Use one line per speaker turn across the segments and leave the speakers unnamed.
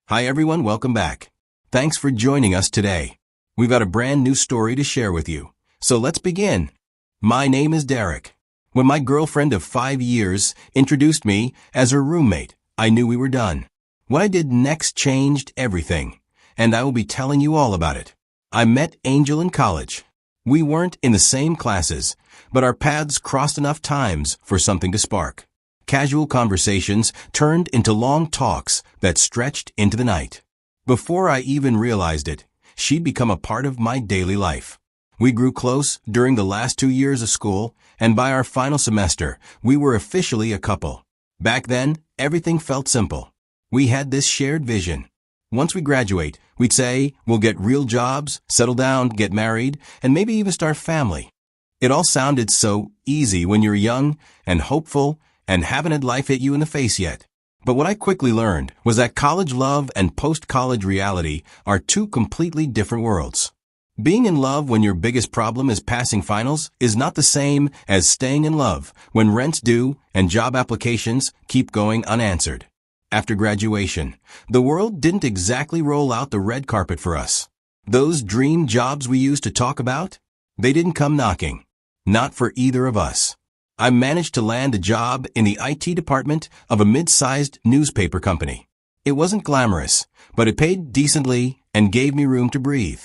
Hi everyone, welcome back. Thanks for joining us today. We've got a brand new story to share with you. So let's begin. My name is Derek. When my girlfriend of 5 years introduced me as her roommate, I knew we were done. What I did next changed everything, and I will be telling you all about it. I met Angel in college. We weren't in the same classes, but our paths crossed enough times for something to spark. Casual conversations turned into long talks that stretched into the night. Before I even realized it, she'd become a part of my daily life. We grew close during the last 2 years of school, and by our final semester, we were officially a couple. Back then, everything felt simple. We had this shared vision. Once we graduate, we'd say we'll get real jobs, settle down, get married, and maybe even start family. It all sounded so easy when you're young and hopeful and haven't had life hit you in the face yet. But what I quickly learned was that college love and post-college reality are two completely different worlds. Being in love when your biggest problem is passing finals is not the same as staying in love when rent's due and job applications keep going unanswered. After graduation, the world didn't exactly roll out the red carpet for us. Those dream jobs we used to talk about, they didn't come knocking. Not for either of us. I managed to land a job in the IT department of a mid-sized newspaper company. It wasn't glamorous, but it paid decently and gave me room to breathe.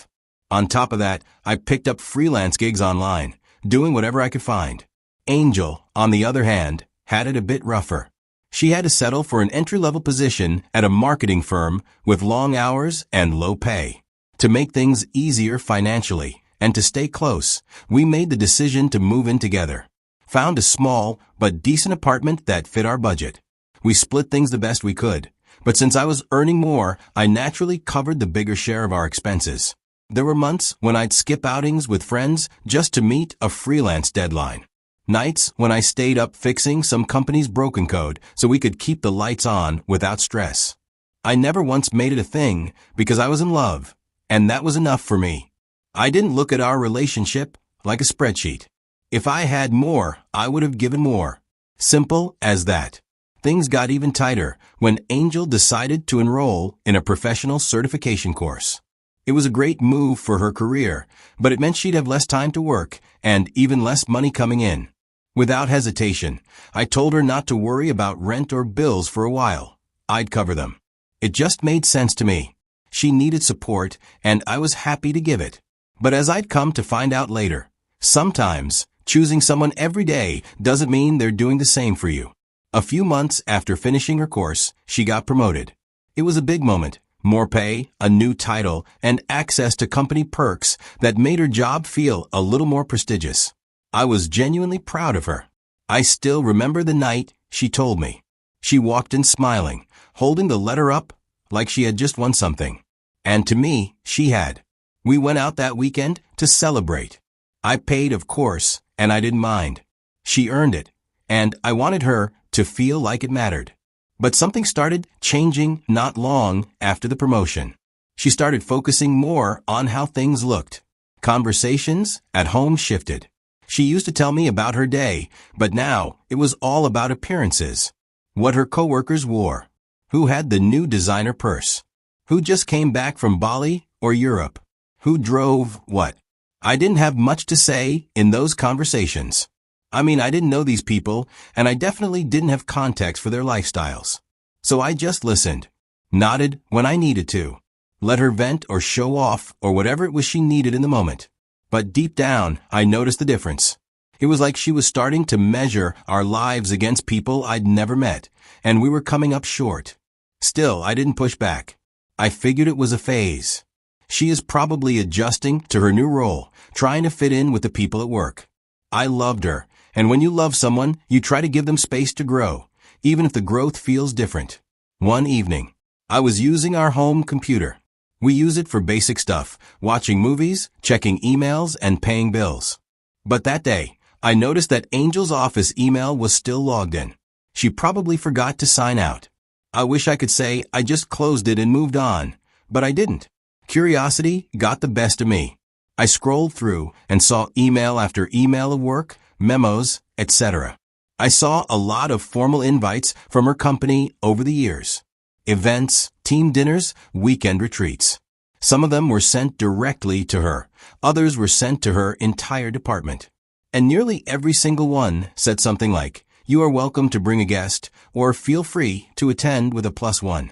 On top of that, I picked up freelance gigs online, doing whatever I could find. Angel, on the other hand, had it a bit rougher. She had to settle for an entry-level position at a marketing firm with long hours and low pay. To make things easier financially and to stay close, we made the decision to move in together. Found a small but decent apartment that fit our budget. We split things the best we could, but since I was earning more, I naturally covered the bigger share of our expenses. There were months when I'd skip outings with friends just to meet a freelance deadline. Nights when I stayed up fixing some company's broken code so we could keep the lights on without stress. I never once made it a thing because I was in love, and that was enough for me. I didn't look at our relationship like a spreadsheet. If I had more, I would have given more. Simple as that. Things got even tighter when Angel decided to enroll in a professional certification course. It was a great move for her career, but it meant she'd have less time to work and even less money coming in. Without hesitation, I told her not to worry about rent or bills for a while. I'd cover them. It just made sense to me. She needed support, and I was happy to give it. But as I'd come to find out later, sometimes choosing someone every day doesn't mean they're doing the same for you. A few months after finishing her course, she got promoted. It was a big moment. More pay, a new title, and access to company perks that made her job feel a little more prestigious. I was genuinely proud of her. I still remember the night she told me. She walked in smiling, holding the letter up like she had just won something. And to me, she had. We went out that weekend to celebrate. I paid, of course, and I didn't mind. She earned it, and I wanted her to feel like it mattered. But something started changing not long after the promotion. She started focusing more on how things looked. Conversations at home shifted. She used to tell me about her day, but now it was all about appearances. What her coworkers wore. Who had the new designer purse. Who just came back from Bali or Europe. Who drove what. I didn't have much to say in those conversations. I didn't know these people, and I definitely didn't have context for their lifestyles. So I just listened, nodded when I needed to, let her vent or show off or whatever it was she needed in the moment. But deep down, I noticed the difference. It was like she was starting to measure our lives against people I'd never met, and we were coming up short. Still, I didn't push back. I figured it was a phase. She is probably adjusting to her new role, trying to fit in with the people at work. I loved her. And when you love someone, you try to give them space to grow, even if the growth feels different. One evening, I was using our home computer. We use it for basic stuff, watching movies, checking emails, and paying bills. But that day, I noticed that Angel's office email was still logged in. She probably forgot to sign out. I wish I could say I just closed it and moved on, but I didn't. Curiosity got the best of me. I scrolled through and saw email after email of work, memos, etc. I saw a lot of formal invites from her company over the years. Events, team dinners, weekend retreats. Some of them were sent directly to her. Others were sent to her entire department. And nearly every single one said something like, "You are welcome to bring a guest," or "Feel free to attend with a +1."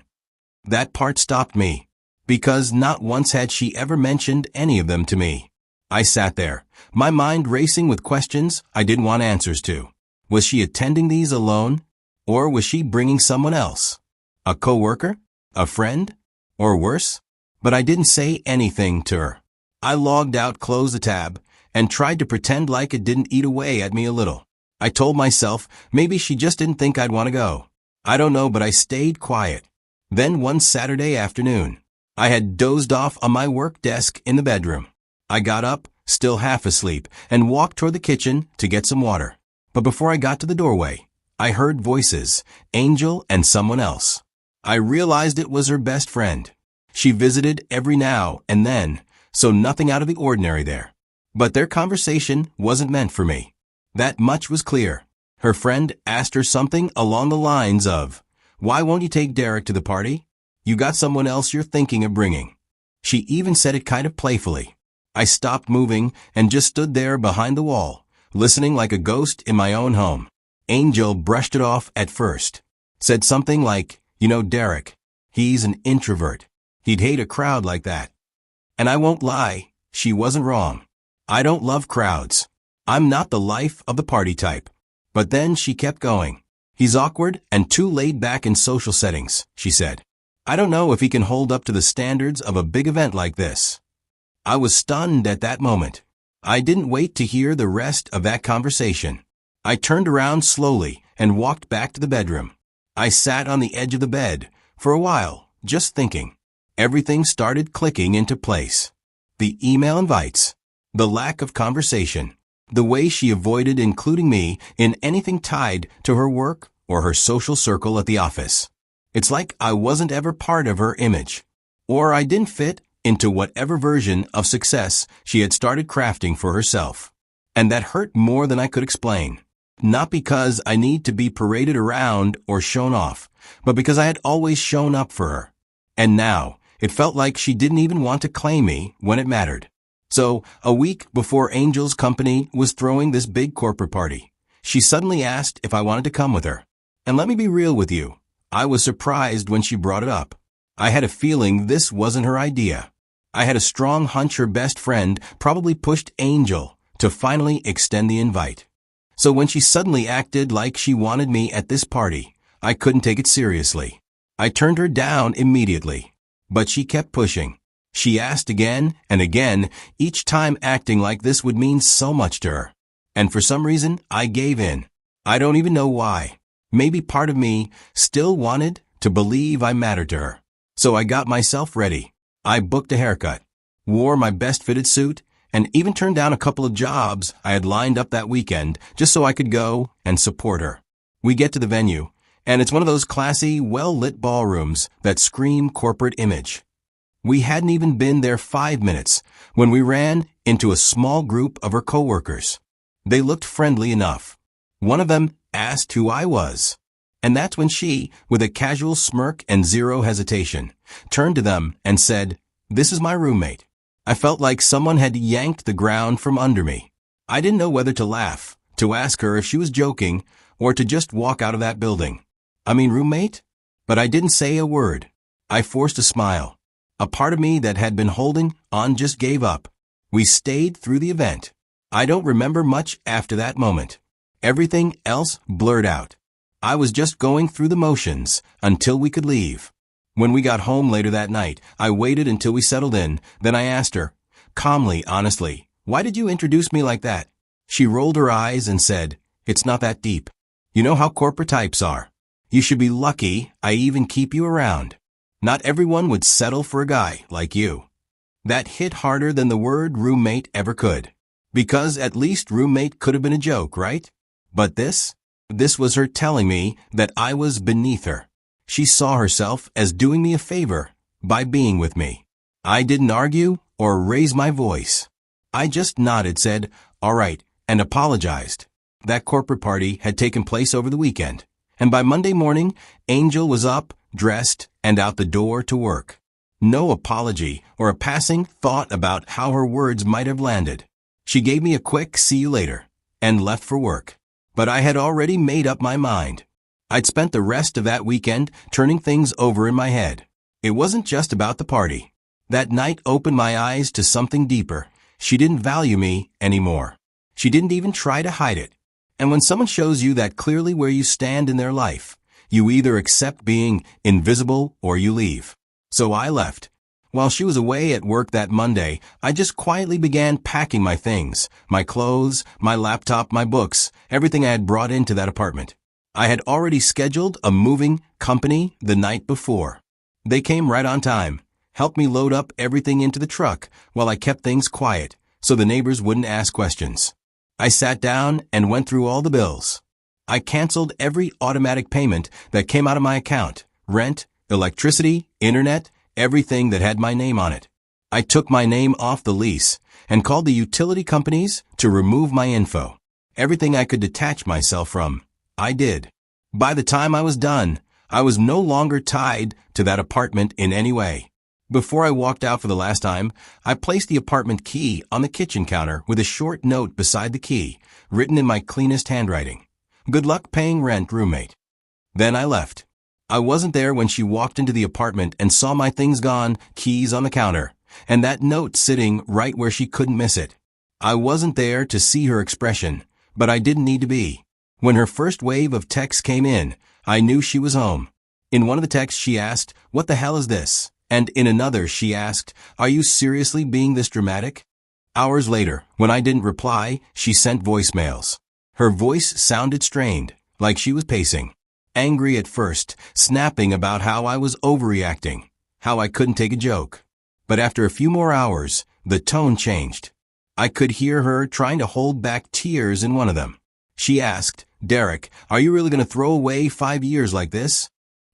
That part stopped me, because not once had she ever mentioned any of them to me. I sat there, my mind racing with questions I didn't want answers to. Was she attending these alone? Or was she bringing someone else? A coworker? A friend? Or worse? But I didn't say anything to her. I logged out, closed the tab, and tried to pretend like it didn't eat away at me a little. I told myself maybe she just didn't think I'd want to go. I don't know, but I stayed quiet. Then one Saturday afternoon, I had dozed off on my work desk in the bedroom. I got up, still half asleep, and walked toward the kitchen to get some water. But before I got to the doorway, I heard voices, Angel and someone else. I realized it was her best friend. She visited every now and then, so nothing out of the ordinary there. But their conversation wasn't meant for me. That much was clear. Her friend asked her something along the lines of, "Why won't you take Derek to the party? You got someone else you're thinking of bringing." She even said it kind of playfully. I stopped moving and just stood there behind the wall, listening like a ghost in my own home. Angel brushed it off at first. Said something like, "You know Derek, he's an introvert. He'd hate a crowd like that." And I won't lie, she wasn't wrong. I don't love crowds. I'm not the life of the party type. But then she kept going. "He's awkward and too laid back in social settings," she said. "I don't know if he can hold up to the standards of a big event like this." I was stunned at that moment. I didn't wait to hear the rest of that conversation. I turned around slowly and walked back to the bedroom. I sat on the edge of the bed for a while, just thinking. Everything started clicking into place. The email invites, the lack of conversation, the way she avoided including me in anything tied to her work or her social circle at the office. It's like I wasn't ever part of her image, or I didn't fit into whatever version of success she had started crafting for herself. And that hurt more than I could explain. Not because I need to be paraded around or shown off, but because I had always shown up for her. And now, it felt like she didn't even want to claim me when it mattered. So, a week before Angel's company was throwing this big corporate party, she suddenly asked if I wanted to come with her. And let me be real with you, I was surprised when she brought it up. I had a feeling this wasn't her idea. I had a strong hunch her best friend probably pushed Angel to finally extend the invite. So when she suddenly acted like she wanted me at this party, I couldn't take it seriously. I turned her down immediately. But she kept pushing. She asked again and again, each time acting like this would mean so much to her. And for some reason, I gave in. I don't even know why. Maybe part of me still wanted to believe I mattered to her. So I got myself ready. I booked a haircut, wore my best fitted suit, and even turned down a couple of jobs I had lined up that weekend just so I could go and support her. We get to the venue, and it's one of those classy, well-lit ballrooms that scream corporate image. We hadn't even been there 5 minutes when we ran into a small group of her coworkers. They looked friendly enough. One of them asked who I was. And that's when she, with a casual smirk and zero hesitation, turned to them and said, "This is my roommate." I felt like someone had yanked the ground from under me. I didn't know whether to laugh, to ask her if she was joking, or to just walk out of that building. I mean, roommate? But I didn't say a word. I forced a smile. A part of me that had been holding on just gave up. We stayed through the event. I don't remember much after that moment. Everything else blurred out. I was just going through the motions until we could leave. When we got home later that night, I waited until we settled in. Then I asked her, calmly, honestly, "Why did you introduce me like that?" She rolled her eyes and said, "It's not that deep. You know how corporate types are. You should be lucky I even keep you around. Not everyone would settle for a guy like you." That hit harder than the word roommate ever could. Because at least roommate could have been a joke, right? But this was her telling me that I was beneath her. She saw herself as doing me a favor by being with me. I didn't argue or raise my voice. I just nodded, said, "All right," and apologized. That corporate party had taken place over the weekend, And by Monday morning, Angel was up, dressed, and out the door to work. No apology or a passing thought about how her words might have landed. She gave me a quick "see you later" and left for work. But I had already made up my mind. I'd spent the rest of that weekend turning things over in my head. It wasn't just about the party. That night opened my eyes to something deeper. She didn't value me anymore. She didn't even try to hide it. And when someone shows you that clearly where you stand in their life, you either accept being invisible or you leave. So I left. While she was away at work that Monday, I just quietly began packing my things, my clothes, my laptop, my books, everything I had brought into that apartment. I had already scheduled a moving company the night before. They came right on time, helped me load up everything into the truck while I kept things quiet so the neighbors wouldn't ask questions. I sat down and went through all the bills. I canceled every automatic payment that came out of my account, rent, electricity, internet, everything that had my name on it. I took my name off the lease and called the utility companies to remove my info. Everything I could detach myself from, I did. By the time I was done, I was no longer tied to that apartment in any way. Before I walked out for the last time, I placed the apartment key on the kitchen counter with a short note beside the key, written in my cleanest handwriting. "Good luck paying rent, roommate." Then I left. I wasn't there when she walked into the apartment and saw my things gone, keys on the counter, and that note sitting right where she couldn't miss it. I wasn't there to see her expression, but I didn't need to be. When her first wave of texts came in, I knew she was home. In one of the texts she asked, "What the hell is this?" And in another she asked, "Are you seriously being this dramatic?" Hours later, when I didn't reply, she sent voicemails. Her voice sounded strained, like she was pacing. Angry at first, snapping about how I was overreacting, how I couldn't take a joke. But after a few more hours, the tone changed. I could hear her trying to hold back tears in one of them. She asked, "Derek, are you really going to throw away 5 years like this?"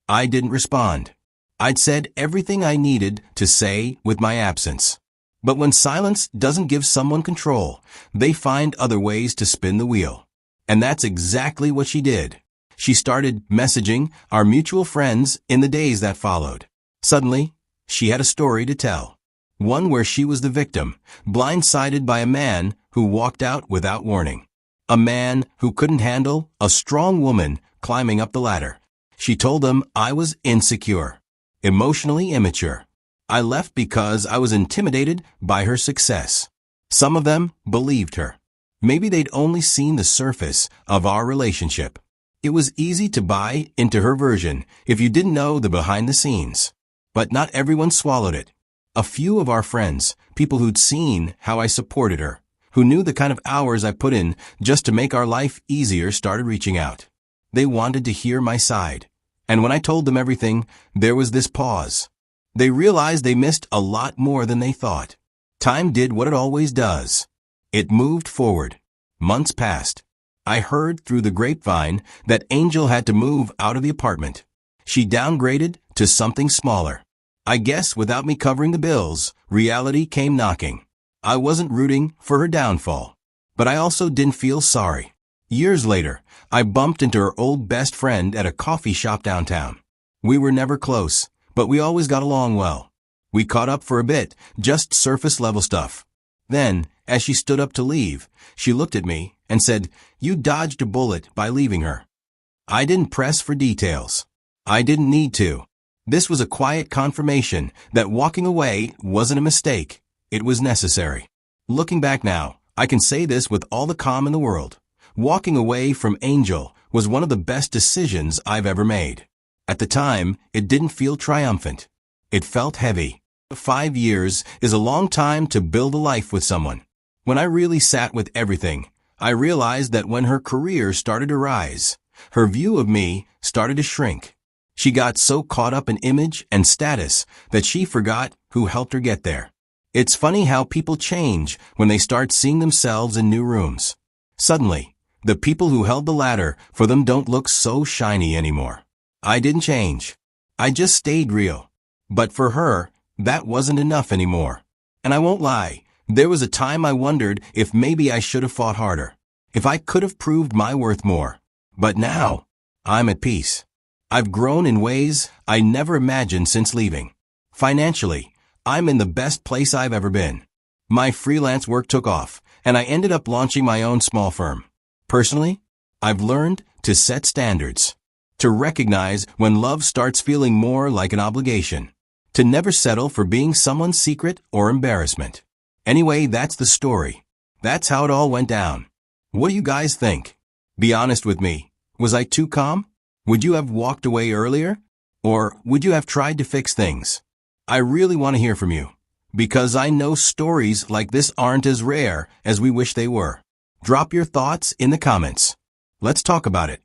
I didn't respond. I'd said everything I needed to say with my absence. But when silence doesn't give someone control, they find other ways to spin the wheel. And that's exactly what she did. She started messaging our mutual friends in the days that followed. Suddenly, she had a story to tell. One where she was the victim, blindsided by a man who walked out without warning. A man who couldn't handle a strong woman climbing up the ladder. She told him I was insecure, emotionally immature. I left because I was intimidated by her success. Some of them believed her. Maybe they'd only seen the surface of our relationship. It was easy to buy into her version if you didn't know the behind the scenes. But not everyone swallowed it. A few of our friends, people who'd seen how I supported her, who knew the kind of hours I put in just to make our life easier, started reaching out. They wanted to hear my side. And when I told them everything, there was this pause. They realized they missed a lot more than they thought. Time did what it always does. It moved forward. Months passed. I heard through the grapevine that Angel had to move out of the apartment. She downgraded to something smaller. I guess without me covering the bills, reality came knocking. I wasn't rooting for her downfall, but I also didn't feel sorry. Years later, I bumped into her old best friend at a coffee shop downtown. We were never close, but we always got along well. We caught up for a bit, just surface level stuff. Then, as she stood up to leave, she looked at me and said, "You dodged a bullet by leaving her." I didn't press for details. I didn't need to. This was a quiet confirmation that walking away wasn't a mistake. It was necessary. Looking back now, I can say this with all the calm in the world. Walking away from Angel was one of the best decisions I've ever made. At the time, it didn't feel triumphant. It felt heavy. 5 years is a long time to build a life with someone. When I really sat with everything, I realized that when her career started to rise, her view of me started to shrink. She got so caught up in image and status that she forgot who helped her get there. It's funny how people change when they start seeing themselves in new rooms. Suddenly, the people who held the ladder for them don't look so shiny anymore. I didn't change. I just stayed real. But for her, that wasn't enough anymore. And I won't lie, there was a time I wondered if maybe I should have fought harder, if I could have proved my worth more. But now, I'm at peace. I've grown in ways I never imagined since leaving. Financially, I'm in the best place I've ever been. My freelance work took off, and I ended up launching my own small firm. Personally, I've learned to set standards, to recognize when love starts feeling more like an obligation, to never settle for being someone's secret or embarrassment. Anyway, that's the story. That's how it all went down. What do you guys think? Be honest with me. Was I too calm? Would you have walked away earlier? Or would you have tried to fix things? I really want to hear from you, because I know stories like this aren't as rare as we wish they were. Drop your thoughts in the comments. Let's talk about it.